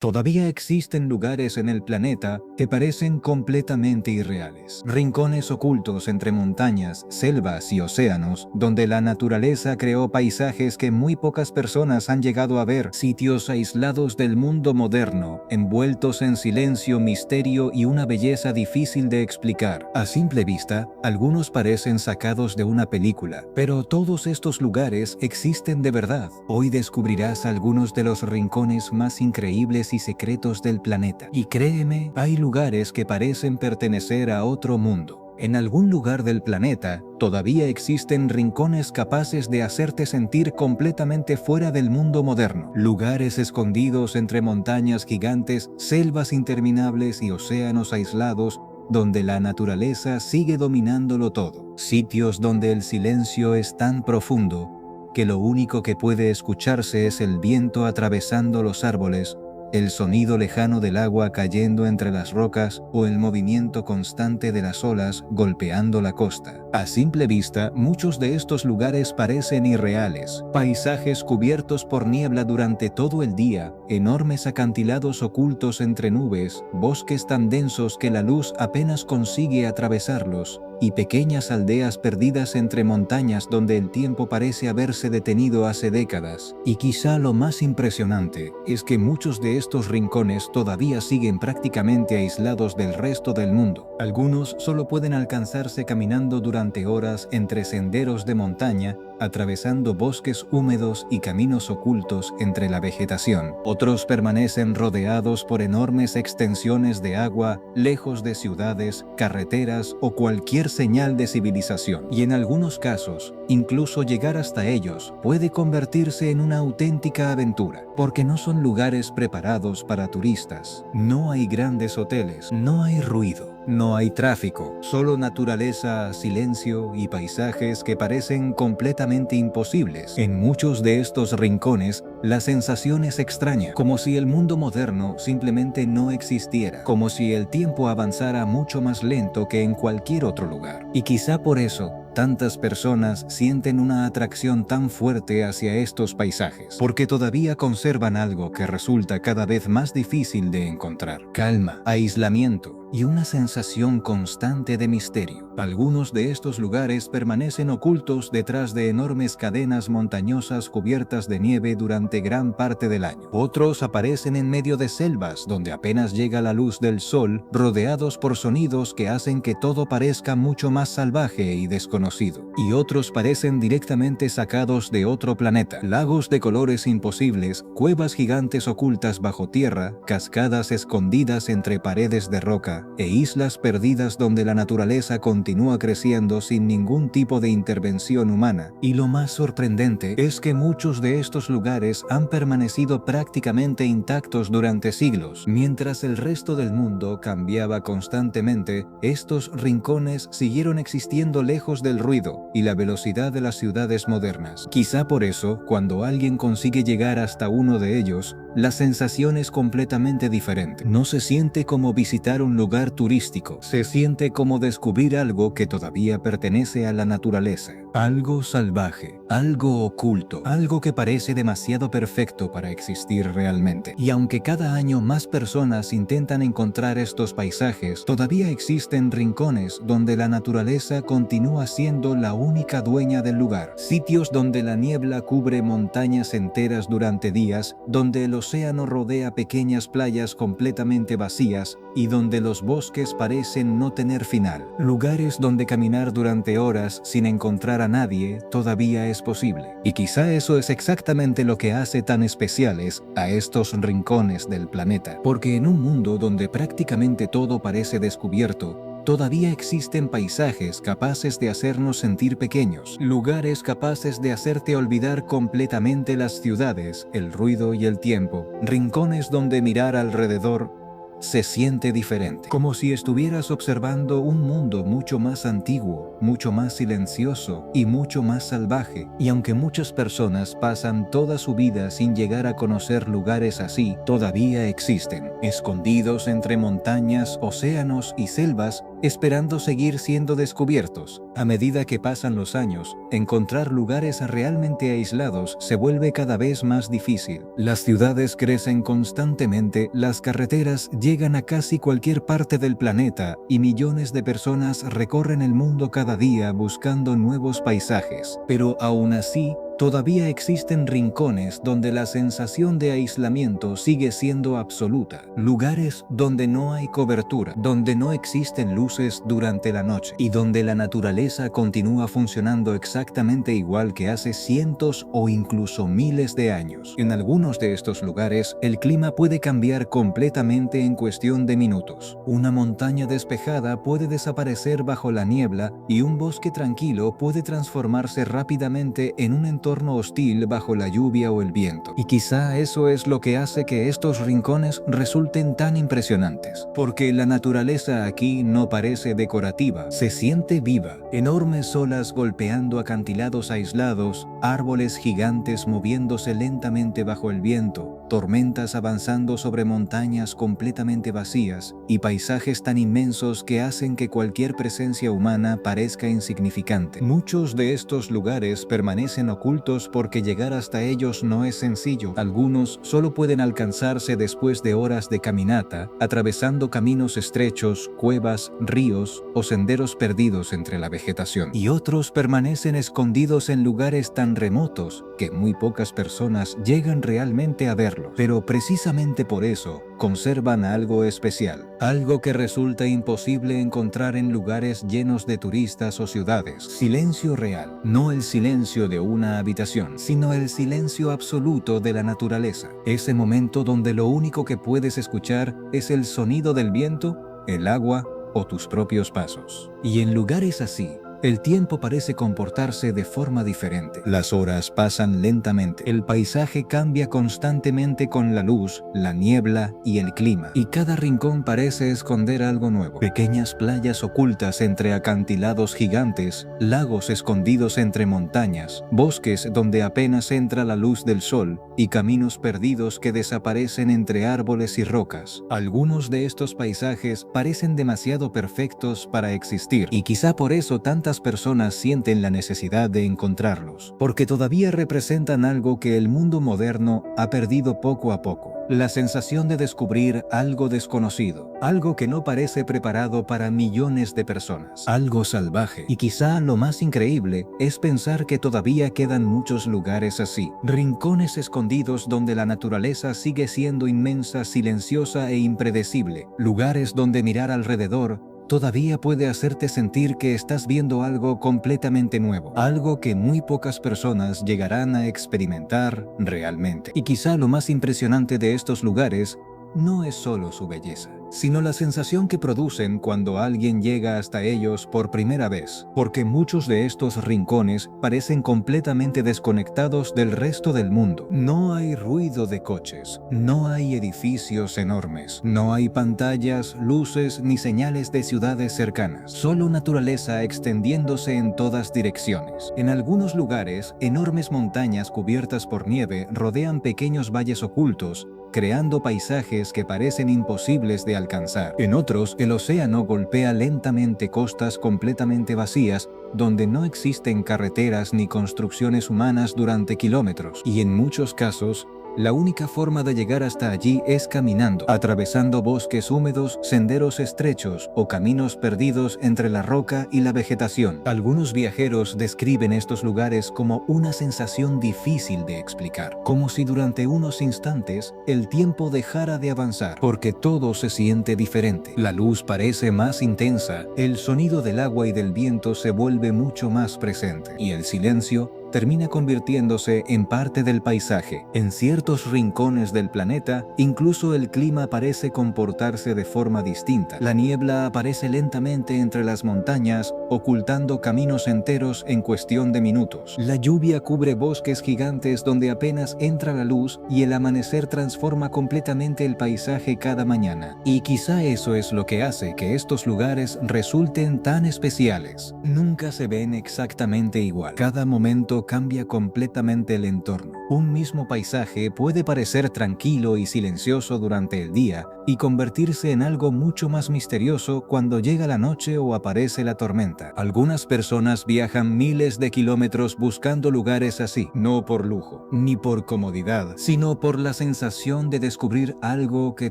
Todavía existen lugares en el planeta que parecen completamente irreales. Rincones ocultos entre montañas, selvas y océanos, donde la naturaleza creó paisajes que muy pocas personas han llegado a ver. Sitios aislados del mundo moderno, envueltos en silencio, misterio y una belleza difícil de explicar. A simple vista, algunos parecen sacados de una película, pero todos estos lugares existen de verdad. Hoy descubrirás algunos de los rincones más increíbles y secretos del planeta. Y créeme, hay lugares que parecen pertenecer a otro mundo. En algún lugar del planeta, todavía existen rincones capaces de hacerte sentir completamente fuera del mundo moderno. Lugares escondidos entre montañas gigantes, selvas interminables y océanos aislados, donde la naturaleza sigue dominándolo todo. Sitios donde el silencio es tan profundo que lo único que puede escucharse es el viento atravesando los árboles, el sonido lejano del agua cayendo entre las rocas o el movimiento constante de las olas golpeando la costa. A simple vista, muchos de estos lugares parecen irreales. Paisajes cubiertos por niebla durante todo el día, enormes acantilados ocultos entre nubes, bosques tan densos que la luz apenas consigue atravesarlos, y pequeñas aldeas perdidas entre montañas donde el tiempo parece haberse detenido hace décadas. Y quizá lo más impresionante es que muchos de estos rincones todavía siguen prácticamente aislados del resto del mundo. Algunos solo pueden alcanzarse caminando durante horas entre senderos de montaña, atravesando bosques húmedos y caminos ocultos entre la vegetación. Otros permanecen rodeados por enormes extensiones de agua, lejos de ciudades, carreteras o cualquier señal de civilización. Y en algunos casos, incluso llegar hasta ellos puede convertirse en una auténtica aventura, porque no son lugares preparados para turistas. No hay grandes hoteles, no hay ruido, no hay tráfico, solo naturaleza, silencio y paisajes que parecen completamente imposibles. En muchos de estos rincones, la sensación es extraña, como si el mundo moderno simplemente no existiera, como si el tiempo avanzara mucho más lento que en cualquier otro lugar. Y quizá por eso, tantas personas sienten una atracción tan fuerte hacia estos paisajes, porque todavía conservan algo que resulta cada vez más difícil de encontrar: calma, aislamiento y una sensación constante de misterio. Algunos de estos lugares permanecen ocultos detrás de enormes cadenas montañosas cubiertas de nieve durante gran parte del año. Otros aparecen en medio de selvas donde apenas llega la luz del sol, rodeados por sonidos que hacen que todo parezca mucho más salvaje y desconocido. Y otros parecen directamente sacados de otro planeta. Lagos de colores imposibles, cuevas gigantes ocultas bajo tierra, cascadas escondidas entre paredes de roca, e islas perdidas donde la naturaleza continúa creciendo sin ningún tipo de intervención humana. Y lo más sorprendente es que muchos de estos lugares han permanecido prácticamente intactos durante siglos. Mientras el resto del mundo cambiaba constantemente, estos rincones siguieron existiendo lejos del ruido y la velocidad de las ciudades modernas. Quizá por eso, cuando alguien consigue llegar hasta uno de ellos, la sensación es completamente diferente. No se siente como visitar un lugar turístico, se siente como descubrir algo que todavía pertenece a la naturaleza. Algo salvaje, algo oculto, algo que parece demasiado perfecto para existir realmente. Y aunque cada año más personas intentan encontrar estos paisajes, todavía existen rincones donde la naturaleza continúa siendo la única dueña del lugar. Sitios donde la niebla cubre montañas enteras durante días, donde el océano rodea pequeñas playas completamente vacías y donde los bosques parecen no tener final. Lugares donde caminar durante horas sin encontrar a nadie todavía es posible. Y quizá eso es exactamente lo que hace tan especiales a estos rincones del planeta. Porque en un mundo donde prácticamente todo parece descubierto, todavía existen paisajes capaces de hacernos sentir pequeños, lugares capaces de hacerte olvidar completamente las ciudades, el ruido y el tiempo, rincones donde mirar alrededor se siente diferente, como si estuvieras observando un mundo mucho más antiguo, mucho más silencioso y mucho más salvaje. Y aunque muchas personas pasan toda su vida sin llegar a conocer lugares así, todavía existen, escondidos entre montañas, océanos y selvas, esperando seguir siendo descubiertos. A medida que pasan los años, encontrar lugares realmente aislados se vuelve cada vez más difícil. Las ciudades crecen constantemente, las carreteras llegan a casi cualquier parte del planeta y millones de personas recorren el mundo cada día buscando nuevos paisajes. Pero aún así, todavía existen rincones donde la sensación de aislamiento sigue siendo absoluta. Lugares donde no hay cobertura, donde no existen luces durante la noche y donde la naturaleza continúa funcionando exactamente igual que hace cientos o incluso miles de años. En algunos de estos lugares, el clima puede cambiar completamente en cuestión de minutos. Una montaña despejada puede desaparecer bajo la niebla y un bosque tranquilo puede transformarse rápidamente en un entorno hostil bajo la lluvia o el viento. Y quizá eso es lo que hace que estos rincones resulten tan impresionantes, porque la naturaleza aquí no parece decorativa, se siente viva. Enormes olas golpeando acantilados aislados, árboles gigantes moviéndose lentamente bajo el viento, tormentas avanzando sobre montañas completamente vacías y paisajes tan inmensos que hacen que cualquier presencia humana parezca insignificante. Muchos de estos lugares permanecen ocultos porque llegar hasta ellos no es sencillo. Algunos solo pueden alcanzarse después de horas de caminata, atravesando caminos estrechos, cuevas, ríos o senderos perdidos entre la vegetación. Y otros permanecen escondidos en lugares tan remotos que muy pocas personas llegan realmente a verlos. Pero precisamente por eso, conservan algo especial, algo que resulta imposible encontrar en lugares llenos de turistas o ciudades. Silencio real, no el silencio de una habitación, sino el silencio absoluto de la naturaleza. Ese momento donde lo único que puedes escuchar es el sonido del viento, el agua o tus propios pasos. Y en lugares así, el tiempo parece comportarse de forma diferente. Las horas pasan lentamente. El paisaje cambia constantemente con la luz, la niebla y el clima. Y cada rincón parece esconder algo nuevo. Pequeñas playas ocultas entre acantilados gigantes, lagos escondidos entre montañas, bosques donde apenas entra la luz del sol y caminos perdidos que desaparecen entre árboles y rocas. Algunos de estos paisajes parecen demasiado perfectos para existir y quizá por eso tantas personas sienten la necesidad de encontrarlos, porque todavía representan algo que el mundo moderno ha perdido poco a poco. La sensación de descubrir algo desconocido, algo que no parece preparado para millones de personas, algo salvaje. Y quizá lo más increíble es pensar que todavía quedan muchos lugares así, rincones escondidos donde la naturaleza sigue siendo inmensa, silenciosa e impredecible, lugares donde mirar alrededor todavía puede hacerte sentir que estás viendo algo completamente nuevo, algo que muy pocas personas llegarán a experimentar realmente. Y quizá lo más impresionante de estos lugares no es solo su belleza, sino la sensación que producen cuando alguien llega hasta ellos por primera vez, porque muchos de estos rincones parecen completamente desconectados del resto del mundo. No hay ruido de coches, no hay edificios enormes, no hay pantallas, luces ni señales de ciudades cercanas, solo naturaleza extendiéndose en todas direcciones. En algunos lugares, enormes montañas cubiertas por nieve rodean pequeños valles ocultos, creando paisajes que parecen imposibles de alcanzar. En otros, el océano golpea lentamente costas completamente vacías, donde no existen carreteras ni construcciones humanas durante kilómetros. Y en muchos casos, la única forma de llegar hasta allí es caminando, atravesando bosques húmedos, senderos estrechos o caminos perdidos entre la roca y la vegetación. Algunos viajeros describen estos lugares como una sensación difícil de explicar, como si durante unos instantes el tiempo dejara de avanzar, porque todo se siente diferente. La luz parece más intensa, el sonido del agua y del viento se vuelve mucho más presente, y el silencio termina convirtiéndose en parte del paisaje. En ciertos rincones del planeta, incluso el clima parece comportarse de forma distinta. La niebla aparece lentamente entre las montañas, ocultando caminos enteros en cuestión de minutos. La lluvia cubre bosques gigantes donde apenas entra la luz y el amanecer transforma completamente el paisaje cada mañana. Y quizá eso es lo que hace que estos lugares resulten tan especiales. Nunca se ven exactamente igual. Cada momento cambia completamente el entorno. Un mismo paisaje puede parecer tranquilo y silencioso durante el día y convertirse en algo mucho más misterioso cuando llega la noche o aparece la tormenta. Algunas personas viajan miles de kilómetros buscando lugares así, no por lujo, ni por comodidad, sino por la sensación de descubrir algo que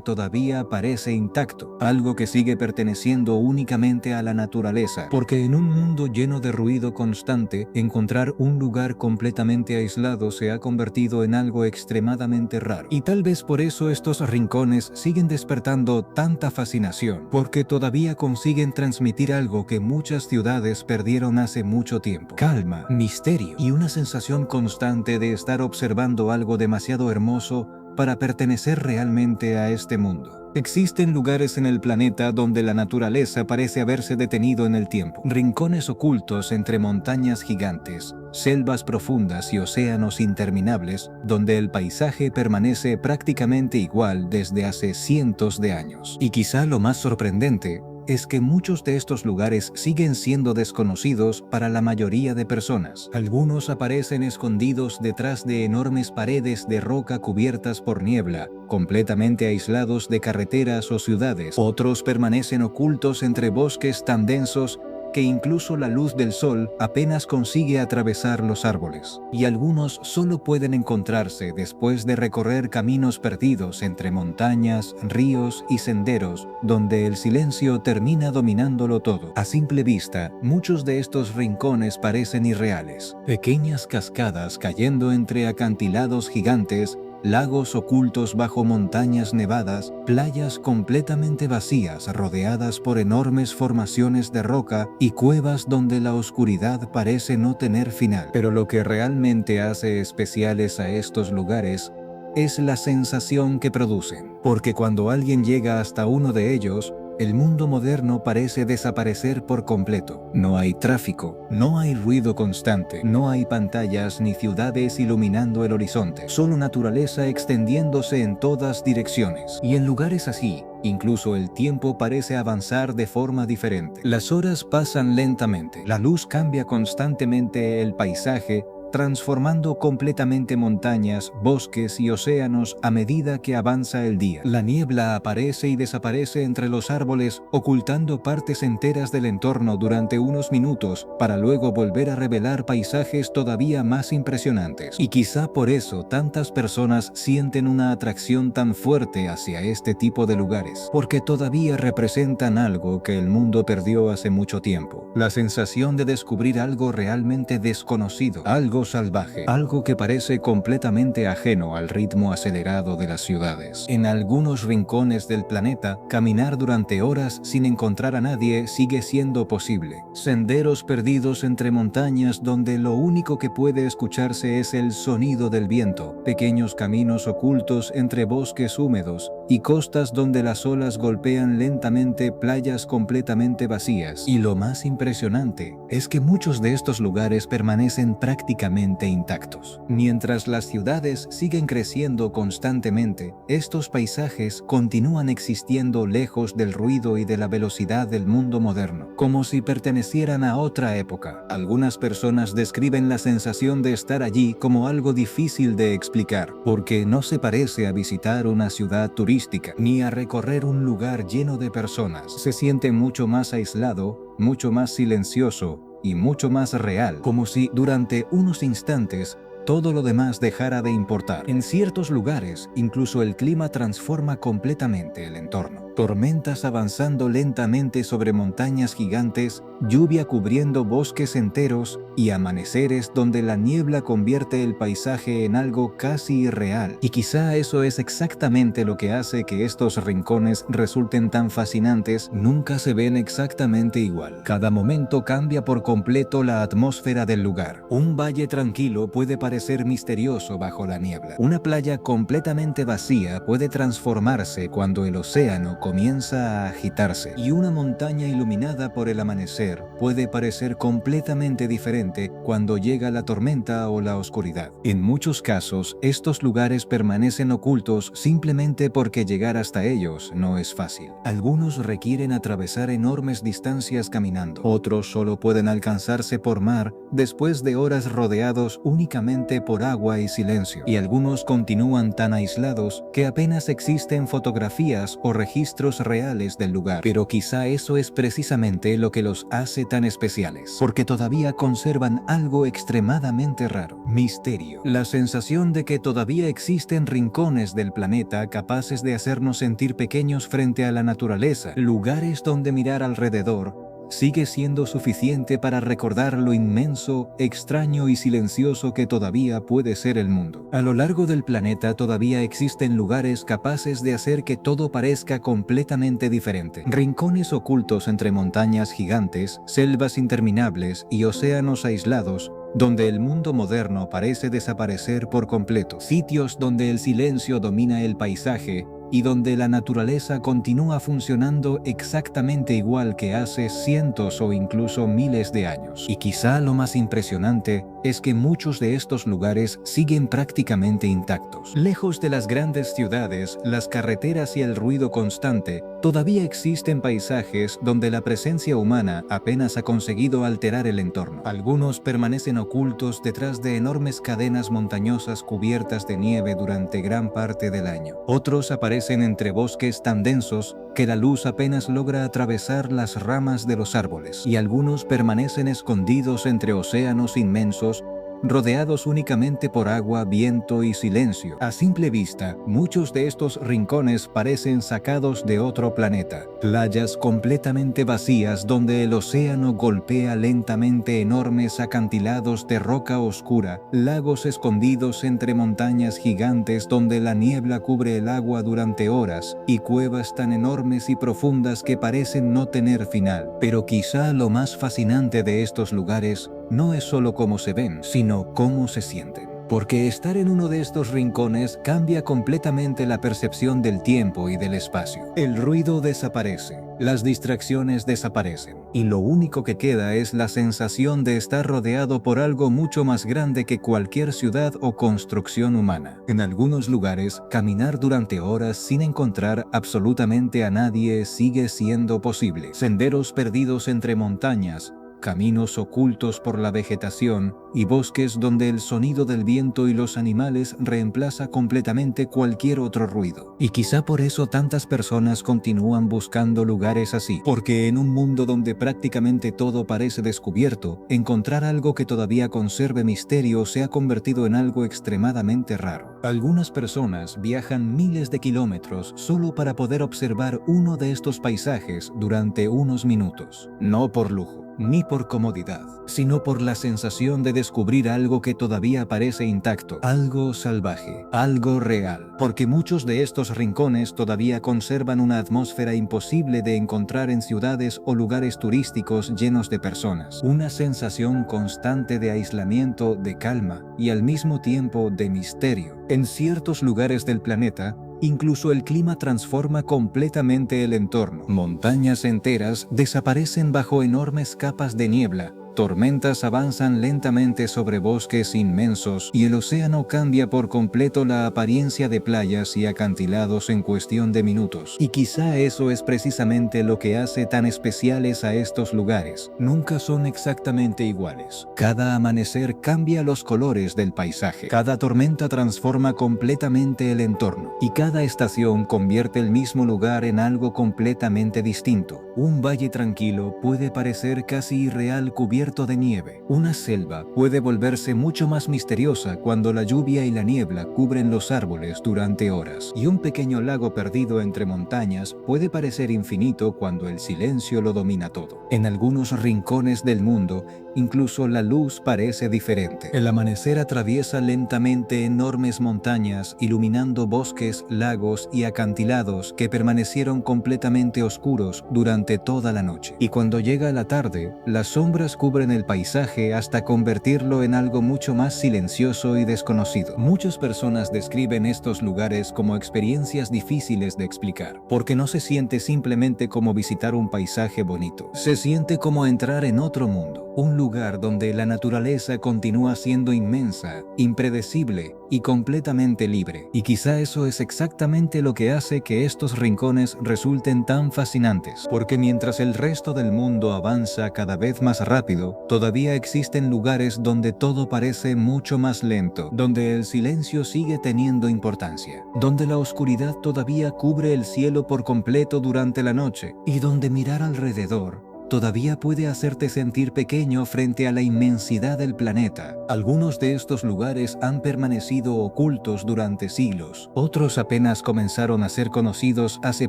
todavía parece intacto, algo que sigue perteneciendo únicamente a la naturaleza, porque en un mundo lleno de ruido constante, encontrar un lugar completamente aislado se ha convertido en algo extremadamente raro. Y tal vez por eso estos rincones siguen despertando tanta fascinación, porque todavía consiguen transmitir algo que muchas ciudades perdieron hace mucho tiempo: calma, misterio y una sensación constante de estar observando algo demasiado hermoso para pertenecer realmente a este mundo. Existen lugares en el planeta donde la naturaleza parece haberse detenido en el tiempo. Rincones ocultos entre montañas gigantes, selvas profundas y océanos interminables, donde el paisaje permanece prácticamente igual desde hace cientos de años. Y quizá lo más sorprendente es que muchos de estos lugares siguen siendo desconocidos para la mayoría de personas. Algunos aparecen escondidos detrás de enormes paredes de roca cubiertas por niebla, completamente aislados de carreteras o ciudades. Otros permanecen ocultos entre bosques tan densos que incluso la luz del sol apenas consigue atravesar los árboles. Y algunos solo pueden encontrarse después de recorrer caminos perdidos entre montañas, ríos y senderos, donde el silencio termina dominándolo todo. A simple vista, muchos de estos rincones parecen irreales. Pequeñas cascadas cayendo entre acantilados gigantes, lagos ocultos bajo montañas nevadas, playas completamente vacías rodeadas por enormes formaciones de roca y cuevas donde la oscuridad parece no tener final. Pero lo que realmente hace especiales a estos lugares es la sensación que producen, porque cuando alguien llega hasta uno de ellos, el mundo moderno parece desaparecer por completo. No hay tráfico, no hay ruido constante, no hay pantallas ni ciudades iluminando el horizonte, solo naturaleza extendiéndose en todas direcciones. Y en lugares así, incluso el tiempo parece avanzar de forma diferente. Las horas pasan lentamente, la luz cambia constantemente el paisaje, transformando completamente montañas, bosques y océanos a medida que avanza el día. La niebla aparece y desaparece entre los árboles, ocultando partes enteras del entorno durante unos minutos, para luego volver a revelar paisajes todavía más impresionantes. Y quizá por eso tantas personas sienten una atracción tan fuerte hacia este tipo de lugares, porque todavía representan algo que el mundo perdió hace mucho tiempo. La sensación de descubrir algo realmente desconocido, algo salvaje, algo que parece completamente ajeno al ritmo acelerado de las ciudades. En algunos rincones del planeta, caminar durante horas sin encontrar a nadie sigue siendo posible. Senderos perdidos entre montañas donde lo único que puede escucharse es el sonido del viento, pequeños caminos ocultos entre bosques húmedos y costas donde las olas golpean lentamente playas completamente vacías. Y lo más impresionante es que muchos de estos lugares permanecen prácticamente intactos. Mientras las ciudades siguen creciendo constantemente, estos paisajes continúan existiendo lejos del ruido y de la velocidad del mundo moderno, como si pertenecieran a otra época. Algunas personas describen la sensación de estar allí como algo difícil de explicar, porque no se parece a visitar una ciudad turística, ni a recorrer un lugar lleno de personas. Se siente mucho más aislado, mucho más silencioso, y mucho más real, como si durante unos instantes todo lo demás dejara de importar. En ciertos lugares, incluso el clima transforma completamente el entorno. Tormentas avanzando lentamente sobre montañas gigantes, lluvia cubriendo bosques enteros y amaneceres donde la niebla convierte el paisaje en algo casi irreal. Y quizá eso es exactamente lo que hace que estos rincones resulten tan fascinantes. Nunca se ven exactamente igual. Cada momento cambia por completo la atmósfera del lugar. Un valle tranquilo puede parecer misterioso bajo la niebla. Una playa completamente vacía puede transformarse cuando el océano comienza a agitarse, y una montaña iluminada por el amanecer puede parecer completamente diferente cuando llega la tormenta o la oscuridad. En muchos casos, estos lugares permanecen ocultos simplemente porque llegar hasta ellos no es fácil. Algunos requieren atravesar enormes distancias caminando, otros solo pueden alcanzarse por mar después de horas rodeados únicamente por agua y silencio, y algunos continúan tan aislados que apenas existen fotografías o registros reales del lugar. Pero quizá eso es precisamente lo que los hace tan especiales, porque todavía conservan algo extremadamente raro: misterio. La sensación de que todavía existen rincones del planeta capaces de hacernos sentir pequeños frente a la naturaleza, lugares donde mirar alrededor sigue siendo suficiente para recordar lo inmenso, extraño y silencioso que todavía puede ser el mundo. A lo largo del planeta todavía existen lugares capaces de hacer que todo parezca completamente diferente. Rincones ocultos entre montañas gigantes, selvas interminables y océanos aislados, donde el mundo moderno parece desaparecer por completo. Sitios donde el silencio domina el paisaje y donde la naturaleza continúa funcionando exactamente igual que hace cientos o incluso miles de años. Y quizá lo más impresionante es que muchos de estos lugares siguen prácticamente intactos. Lejos de las grandes ciudades, las carreteras y el ruido constante, todavía existen paisajes donde la presencia humana apenas ha conseguido alterar el entorno. Algunos permanecen ocultos detrás de enormes cadenas montañosas cubiertas de nieve durante gran parte del año. Otros aparecen entre bosques tan densos que la luz apenas logra atravesar las ramas de los árboles, y algunos permanecen escondidos entre océanos inmensos, rodeados únicamente por agua, viento y silencio. A simple vista, muchos de estos rincones parecen sacados de otro planeta. Playas completamente vacías donde el océano golpea lentamente enormes acantilados de roca oscura, lagos escondidos entre montañas gigantes donde la niebla cubre el agua durante horas, y cuevas tan enormes y profundas que parecen no tener final. Pero quizá lo más fascinante de estos lugares no es solo cómo se ven, sino cómo se sienten. Porque estar en uno de estos rincones cambia completamente la percepción del tiempo y del espacio. El ruido desaparece, las distracciones desaparecen, y lo único que queda es la sensación de estar rodeado por algo mucho más grande que cualquier ciudad o construcción humana. En algunos lugares, caminar durante horas sin encontrar absolutamente a nadie sigue siendo posible. Senderos perdidos entre montañas, caminos ocultos por la vegetación y bosques donde el sonido del viento y los animales reemplaza completamente cualquier otro ruido. Y quizá por eso tantas personas continúan buscando lugares así, porque en un mundo donde prácticamente todo parece descubierto, encontrar algo que todavía conserve misterio se ha convertido en algo extremadamente raro. Algunas personas viajan miles de kilómetros solo para poder observar uno de estos paisajes durante unos minutos, no por lujo ni por comodidad, sino por la sensación de descubrir algo que todavía parece intacto, algo salvaje, algo real, porque muchos de estos rincones todavía conservan una atmósfera imposible de encontrar en ciudades o lugares turísticos llenos de personas, una sensación constante de aislamiento, de calma y al mismo tiempo de misterio. En ciertos lugares del planeta, incluso el clima transforma completamente el entorno. Montañas enteras desaparecen bajo enormes capas de niebla, tormentas avanzan lentamente sobre bosques inmensos y el océano cambia por completo la apariencia de playas y acantilados en cuestión de minutos. Y quizá eso es precisamente lo que hace tan especiales a estos lugares. Nunca son exactamente iguales. Cada amanecer cambia los colores del paisaje. Cada tormenta transforma completamente el entorno. Y cada estación convierte el mismo lugar en algo completamente distinto. Un valle tranquilo puede parecer casi irreal cubierto de nieve. Una selva puede volverse mucho más misteriosa cuando la lluvia y la niebla cubren los árboles durante horas. Y un pequeño lago perdido entre montañas puede parecer infinito cuando el silencio lo domina todo. En algunos rincones del mundo, incluso la luz parece diferente. El amanecer atraviesa lentamente enormes montañas, iluminando bosques, lagos y acantilados que permanecieron completamente oscuros durante toda la noche. Y cuando llega la tarde, las sombras cubren cubren el paisaje hasta convertirlo en algo mucho más silencioso y desconocido. Muchas personas describen estos lugares como experiencias difíciles de explicar, porque no se siente simplemente como visitar un paisaje bonito. Se siente como entrar en otro mundo, un lugar donde la naturaleza continúa siendo inmensa, impredecible y completamente libre. Y quizá eso es exactamente lo que hace que estos rincones resulten tan fascinantes, porque mientras el resto del mundo avanza cada vez más rápido, todavía existen lugares donde todo parece mucho más lento, donde el silencio sigue teniendo importancia, donde la oscuridad todavía cubre el cielo por completo durante la noche, y donde mirar alrededor todavía puede hacerte sentir pequeño frente a la inmensidad del planeta. Algunos de estos lugares han permanecido ocultos durante siglos. Otros apenas comenzaron a ser conocidos hace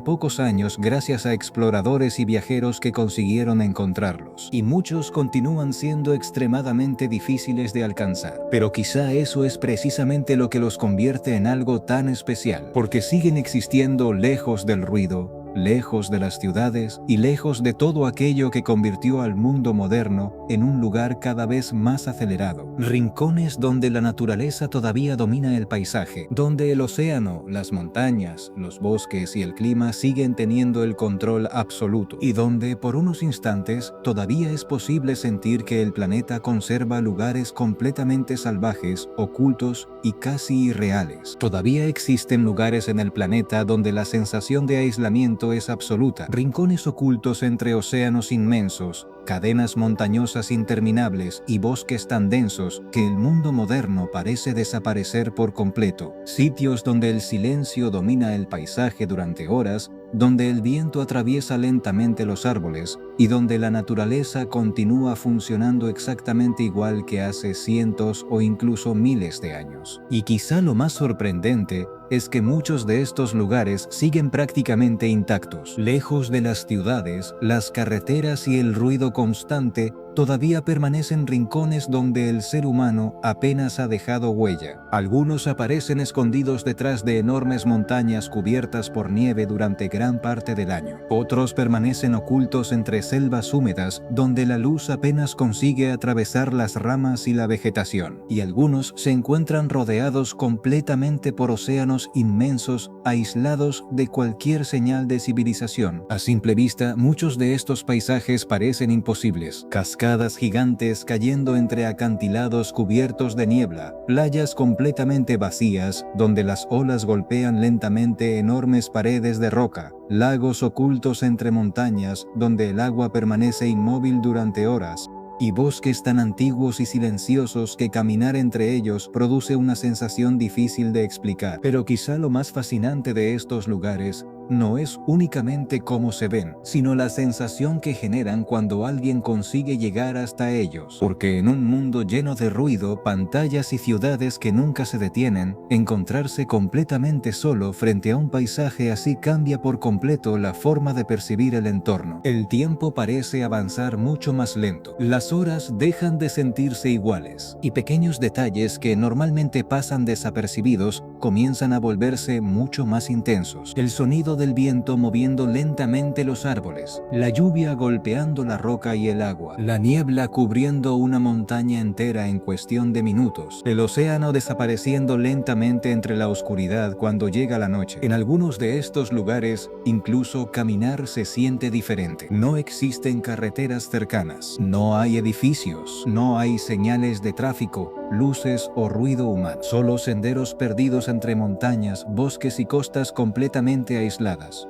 pocos años gracias a exploradores y viajeros que consiguieron encontrarlos. Y muchos continúan siendo extremadamente difíciles de alcanzar. Pero quizá eso es precisamente lo que los convierte en algo tan especial, porque siguen existiendo lejos del ruido, lejos de las ciudades y lejos de todo aquello que convirtió al mundo moderno en un lugar cada vez más acelerado. Rincones donde la naturaleza todavía domina el paisaje, donde el océano, las montañas, los bosques y el clima siguen teniendo el control absoluto, y donde por unos instantes todavía es posible sentir que el planeta conserva lugares completamente salvajes, ocultos y casi irreales. Todavía existen lugares en el planeta donde la sensación de aislamiento es absoluta, rincones ocultos entre océanos inmensos, cadenas montañosas interminables y bosques tan densos que el mundo moderno parece desaparecer por completo, sitios donde el silencio domina el paisaje durante horas, donde el viento atraviesa lentamente los árboles y donde la naturaleza continúa funcionando exactamente igual que hace cientos o incluso miles de años. Y quizá lo más sorprendente es que muchos de estos lugares siguen prácticamente intactos. Lejos de las ciudades, las carreteras y el ruido constante, todavía permanecen rincones donde el ser humano apenas ha dejado huella. Algunos aparecen escondidos detrás de enormes montañas cubiertas por nieve durante gran parte del año. Otros permanecen ocultos entre selvas húmedas donde la luz apenas consigue atravesar las ramas y la vegetación. Y algunos se encuentran rodeados completamente por océanos inmensos, aislados de cualquier señal de civilización. A simple vista, muchos de estos paisajes parecen imposibles. Cascadas gigantes cayendo entre acantilados cubiertos de niebla, playas completamente vacías donde las olas golpean lentamente enormes paredes de roca, lagos ocultos entre montañas donde el agua permanece inmóvil durante horas, y bosques tan antiguos y silenciosos que caminar entre ellos produce una sensación difícil de explicar. Pero quizá lo más fascinante de estos lugares no es únicamente cómo se ven, sino la sensación que generan cuando alguien consigue llegar hasta ellos. Porque en un mundo lleno de ruido, pantallas y ciudades que nunca se detienen, encontrarse completamente solo frente a un paisaje así cambia por completo la forma de percibir el entorno. El tiempo parece avanzar mucho más lento. Las horas dejan de sentirse iguales, y pequeños detalles que normalmente pasan desapercibidos comienzan a volverse mucho más intensos. El sonido del viento moviendo lentamente los árboles, la lluvia golpeando la roca y el agua, la niebla cubriendo una montaña entera en cuestión de minutos, el océano desapareciendo lentamente entre la oscuridad cuando llega la noche. En algunos de estos lugares, incluso caminar se siente diferente. No existen carreteras cercanas, no hay edificios, no hay señales de tráfico, luces o ruido humano, solo senderos perdidos entre montañas, bosques y costas completamente aisladas.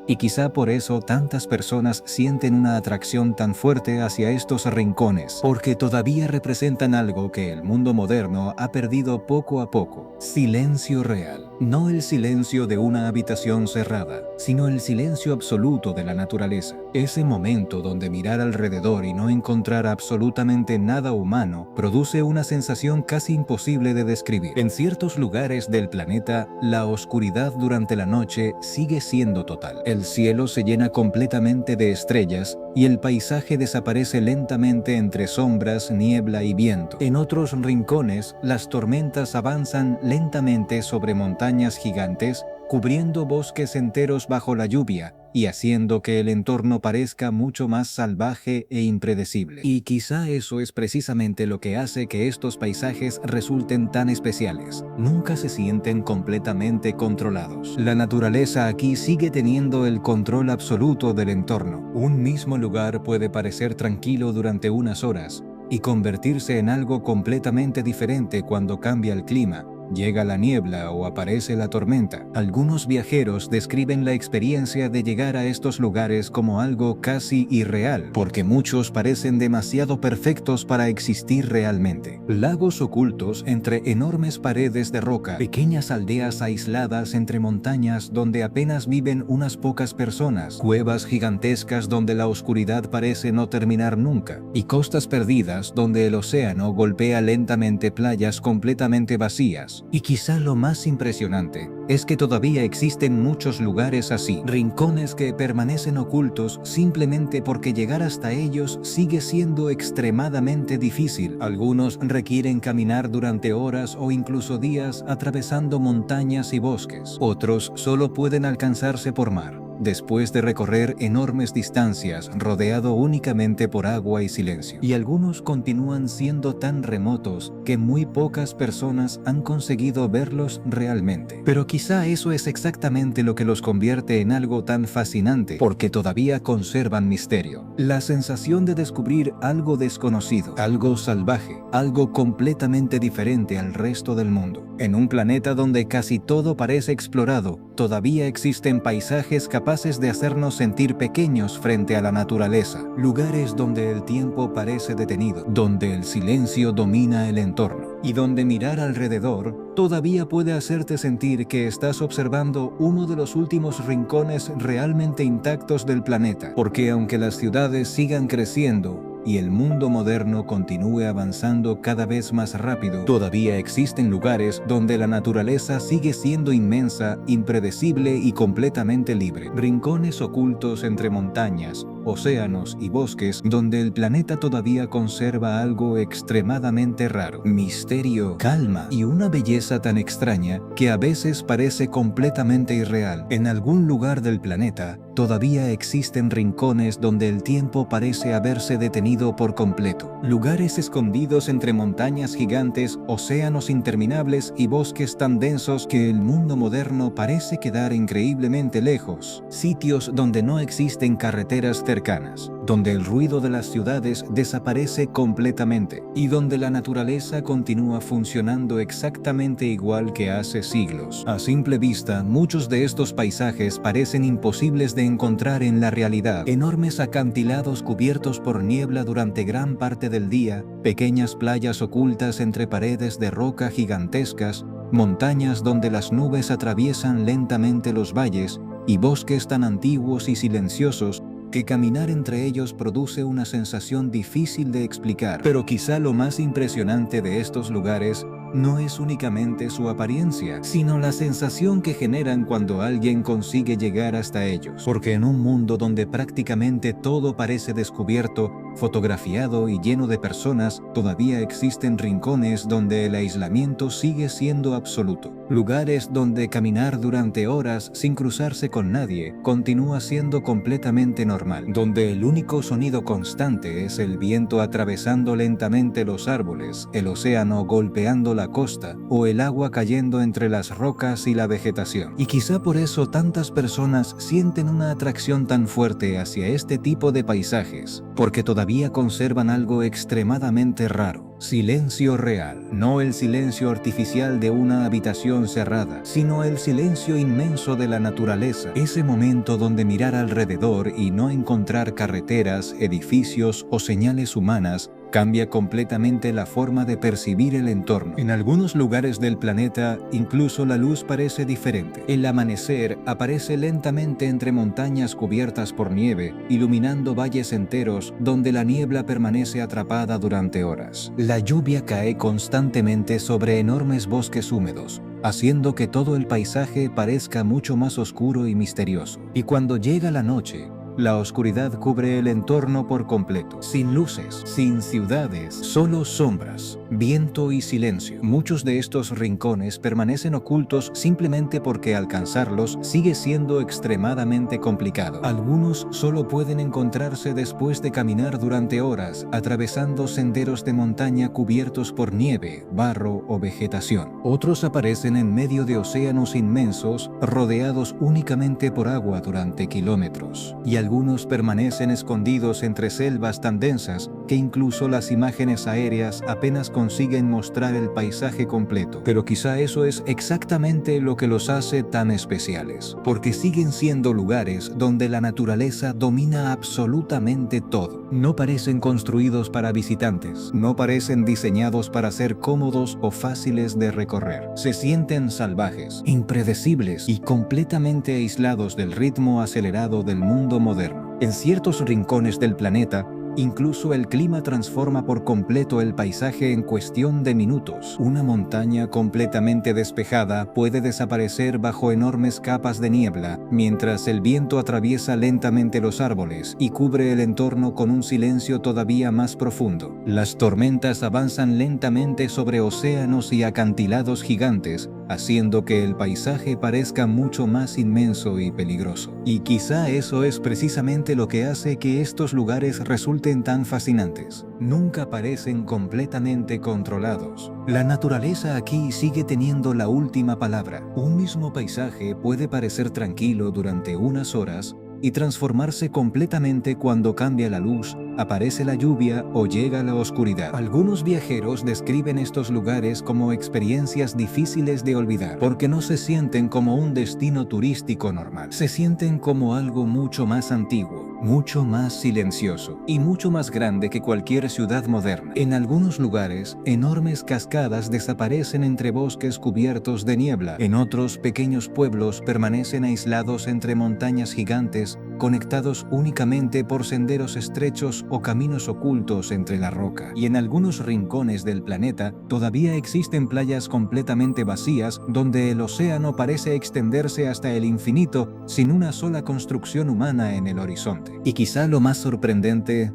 Y quizá por eso tantas personas sienten una atracción tan fuerte hacia estos rincones, porque todavía representan algo que el mundo moderno ha perdido poco a poco: silencio real. No el silencio de una habitación cerrada, sino el silencio absoluto de la naturaleza. Ese momento donde mirar alrededor y no encontrar absolutamente nada humano produce una sensación casi imposible de describir. En ciertos lugares del planeta, la oscuridad durante la noche sigue siendo total. El cielo se llena completamente de estrellas y el paisaje desaparece lentamente entre sombras, niebla y viento. En otros rincones, las tormentas avanzan lentamente sobre montañas gigantes, cubriendo bosques enteros bajo la lluvia y haciendo que el entorno parezca mucho más salvaje e impredecible. Y quizá eso es precisamente lo que hace que estos paisajes resulten tan especiales. Nunca se sienten completamente controlados. La naturaleza aquí sigue teniendo el control absoluto del entorno. Un mismo lugar puede parecer tranquilo durante unas horas y convertirse en algo completamente diferente cuando cambia el clima, llega la niebla o aparece la tormenta. Algunos viajeros describen la experiencia de llegar a estos lugares como algo casi irreal, porque muchos parecen demasiado perfectos para existir realmente. Lagos ocultos entre enormes paredes de roca, pequeñas aldeas aisladas entre montañas donde apenas viven unas pocas personas, cuevas gigantescas donde la oscuridad parece no terminar nunca, y costas perdidas donde el océano golpea lentamente playas completamente vacías. Y quizá lo más impresionante es que todavía existen muchos lugares así, rincones que permanecen ocultos simplemente porque llegar hasta ellos sigue siendo extremadamente difícil. Algunos requieren caminar durante horas o incluso días atravesando montañas y bosques. Otros solo pueden alcanzarse por mar, después de recorrer enormes distancias rodeado únicamente por agua y silencio. Y algunos continúan siendo tan remotos que muy pocas personas han conseguido verlos realmente. Pero quizá eso es exactamente lo que los convierte en algo tan fascinante, porque todavía conservan misterio. La sensación de descubrir algo desconocido, algo salvaje, algo completamente diferente al resto del mundo. En un planeta donde casi todo parece explorado, todavía existen paisajes capaces de hacernos sentir pequeños frente a la naturaleza, lugares donde el tiempo parece detenido, donde el silencio domina el entorno, y donde mirar alrededor todavía puede hacerte sentir que estás observando uno de los últimos rincones realmente intactos del planeta, porque aunque las ciudades sigan creciendo y el mundo moderno continúe avanzando cada vez más rápido, todavía existen lugares donde la naturaleza sigue siendo inmensa, impredecible y completamente libre. Rincones ocultos entre montañas, océanos y bosques donde el planeta todavía conserva algo extremadamente raro, misterio, calma y una belleza tan extraña que a veces parece completamente irreal. En algún lugar del planeta todavía existen rincones donde el tiempo parece haberse detenido por completo. Lugares escondidos entre montañas gigantes, océanos interminables y bosques tan densos que el mundo moderno parece quedar increíblemente lejos. Sitios donde no existen carreteras cercanas, donde el ruido de las ciudades desaparece completamente y donde la naturaleza continúa funcionando exactamente igual que hace siglos. A simple vista, muchos de estos paisajes parecen imposibles de encontrar en la realidad. Enormes acantilados cubiertos por niebla durante gran parte del día, pequeñas playas ocultas entre paredes de roca gigantescas, montañas donde las nubes atraviesan lentamente los valles y bosques tan antiguos y silenciosos que caminar entre ellos produce una sensación difícil de explicar. Pero quizá lo más impresionante de estos lugares no es únicamente su apariencia, sino la sensación que generan cuando alguien consigue llegar hasta ellos. Porque en un mundo donde prácticamente todo parece descubierto, fotografiado y lleno de personas, todavía existen rincones donde el aislamiento sigue siendo absoluto. Lugares donde caminar durante horas sin cruzarse con nadie continúa siendo completamente normal. Donde el único sonido constante es el viento atravesando lentamente los árboles, el océano golpeando la costa o el agua cayendo entre las rocas y la vegetación. Y quizá por eso tantas personas sienten una atracción tan fuerte hacia este tipo de paisajes, porque todavía conservan algo extremadamente raro. Silencio real, no el silencio artificial de una habitación cerrada, sino el silencio inmenso de la naturaleza. Ese momento donde mirar alrededor y no encontrar carreteras, edificios o señales humanas cambia completamente la forma de percibir el entorno. En algunos lugares del planeta, incluso la luz parece diferente. El amanecer aparece lentamente entre montañas cubiertas por nieve, iluminando valles enteros donde la niebla permanece atrapada durante horas. La lluvia cae constantemente sobre enormes bosques húmedos, haciendo que todo el paisaje parezca mucho más oscuro y misterioso. Y cuando llega la noche, la oscuridad cubre el entorno por completo, sin luces, sin ciudades, solo sombras, viento y silencio. Muchos de estos rincones permanecen ocultos simplemente porque alcanzarlos sigue siendo extremadamente complicado. Algunos solo pueden encontrarse después de caminar durante horas, atravesando senderos de montaña cubiertos por nieve, barro o vegetación. Otros aparecen en medio de océanos inmensos, rodeados únicamente por agua durante kilómetros. Y algunos permanecen escondidos entre selvas tan densas que incluso las imágenes aéreas apenas consiguen mostrar el paisaje completo. Pero quizá eso es exactamente lo que los hace tan especiales, porque siguen siendo lugares donde la naturaleza domina absolutamente todo. No parecen construidos para visitantes, no parecen diseñados para ser cómodos o fáciles de recorrer. Se sienten salvajes, impredecibles y completamente aislados del ritmo acelerado del mundo moderno. En ciertos rincones del planeta, incluso el clima transforma por completo el paisaje en cuestión de minutos. Una montaña completamente despejada puede desaparecer bajo enormes capas de niebla, mientras el viento atraviesa lentamente los árboles y cubre el entorno con un silencio todavía más profundo. Las tormentas avanzan lentamente sobre océanos y acantilados gigantes, haciendo que el paisaje parezca mucho más inmenso y peligroso. Y quizá eso es precisamente lo que hace que estos lugares resulten tan fascinantes. Nunca parecen completamente controlados. La naturaleza aquí sigue teniendo la última palabra. Un mismo paisaje puede parecer tranquilo durante unas horas y transformarse completamente cuando cambia la luz, aparece la lluvia o llega la oscuridad. Algunos viajeros describen estos lugares como experiencias difíciles de olvidar, porque no se sienten como un destino turístico normal. Se sienten como algo mucho más antiguo, mucho más silencioso y mucho más grande que cualquier ciudad moderna. En algunos lugares, enormes cascadas desaparecen entre bosques cubiertos de niebla. En otros, pequeños pueblos permanecen aislados entre montañas gigantes, conectados únicamente por senderos estrechos o caminos ocultos entre la roca. Y en algunos rincones del planeta todavía existen playas completamente vacías donde el océano parece extenderse hasta el infinito sin una sola construcción humana en el horizonte. Y quizá lo más sorprendente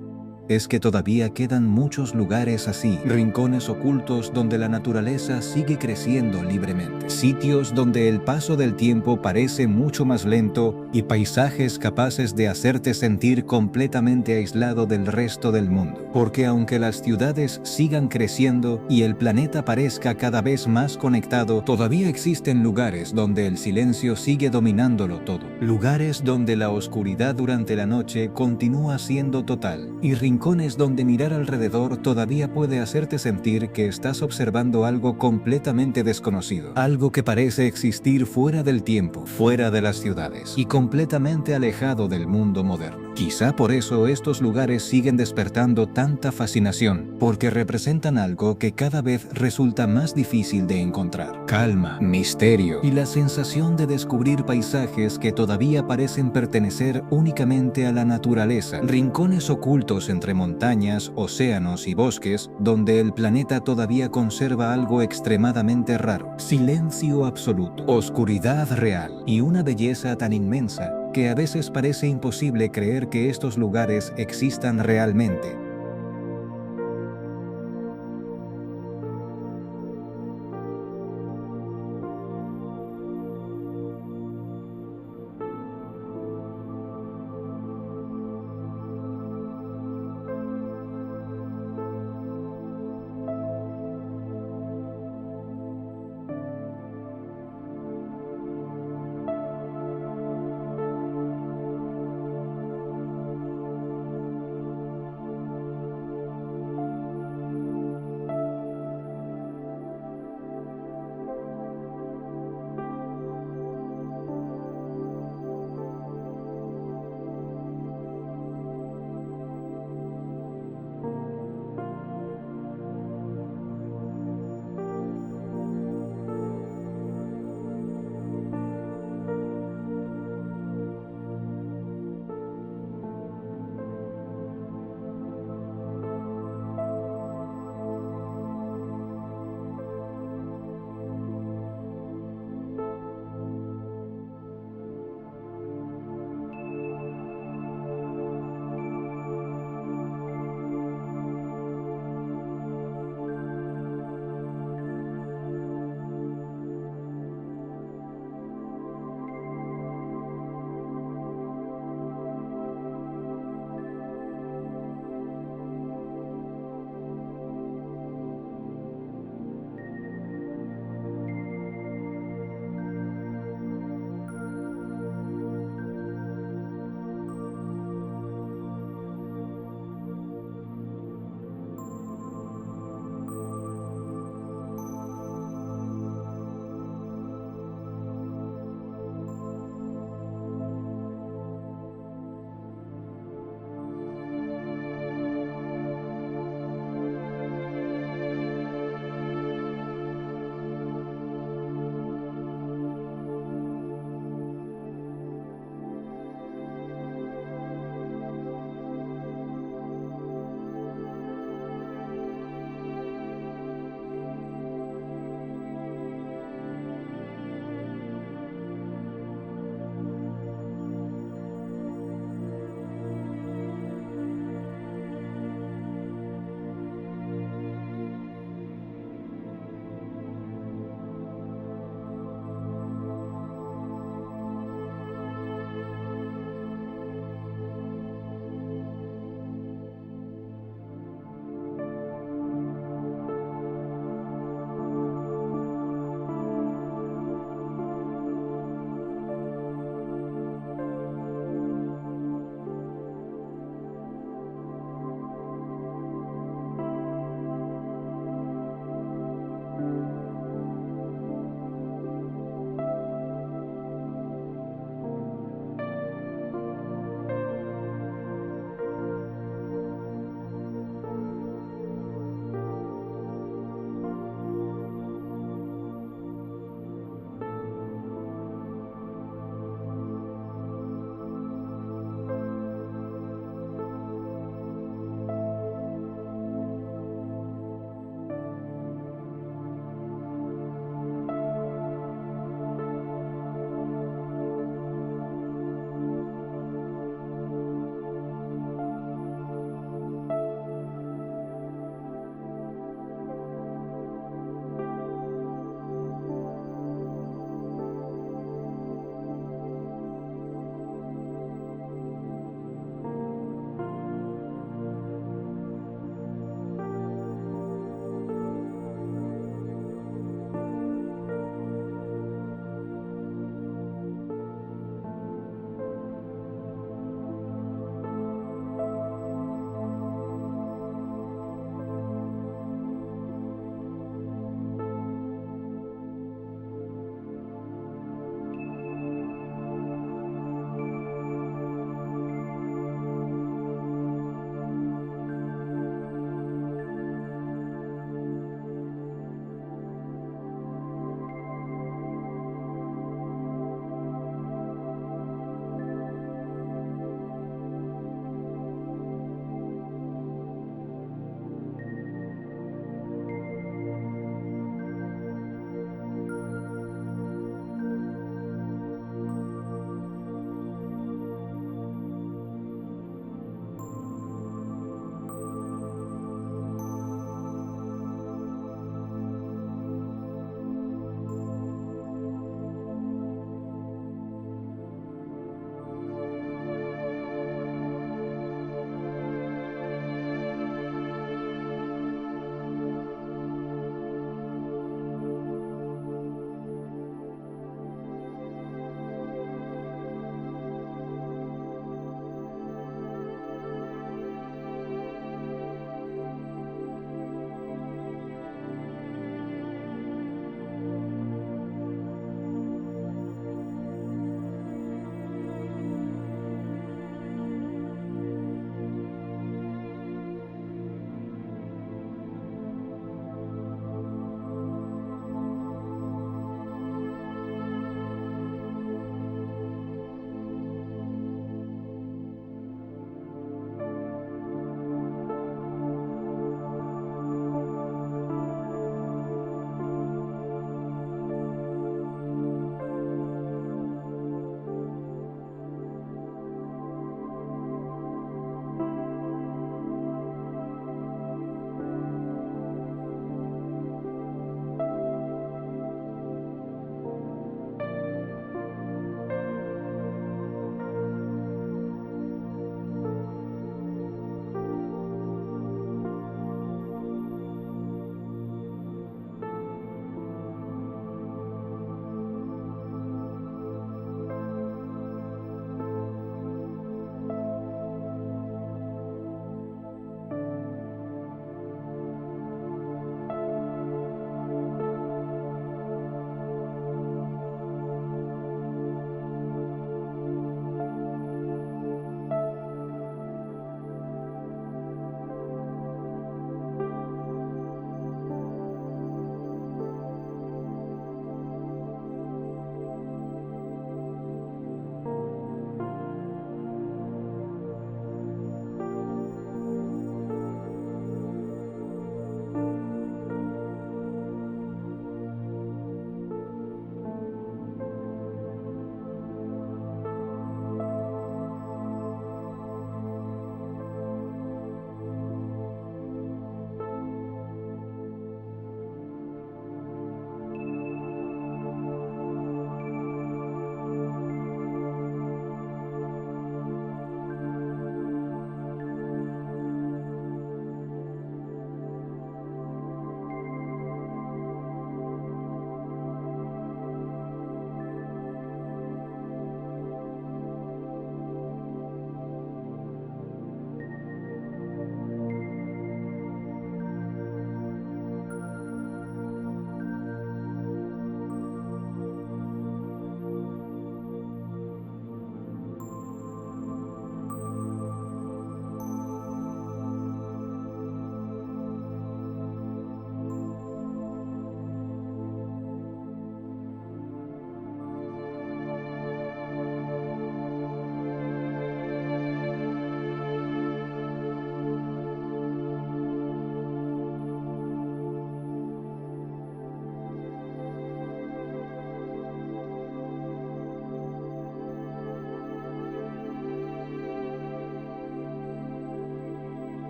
es que todavía quedan muchos lugares así, rincones ocultos donde la naturaleza sigue creciendo libremente, sitios donde el paso del tiempo parece mucho más lento y paisajes capaces de hacerte sentir completamente aislado del resto del mundo. Porque aunque las ciudades sigan creciendo y el planeta parezca cada vez más conectado, todavía existen lugares donde el silencio sigue dominándolo todo, lugares donde la oscuridad durante la noche continúa siendo total y rincones donde mirar alrededor todavía puede hacerte sentir que estás observando algo completamente desconocido, algo que parece existir fuera del tiempo, fuera de las ciudades y completamente alejado del mundo moderno. Quizá por eso estos lugares siguen despertando tanta fascinación, porque representan algo que cada vez resulta más difícil de encontrar: calma, misterio y la sensación de descubrir paisajes que todavía parecen pertenecer únicamente a la naturaleza, rincones ocultos entre montañas, océanos y bosques, donde el planeta todavía conserva algo extremadamente raro: silencio absoluto, oscuridad real y una belleza tan inmensa que a veces parece imposible creer que estos lugares existan realmente,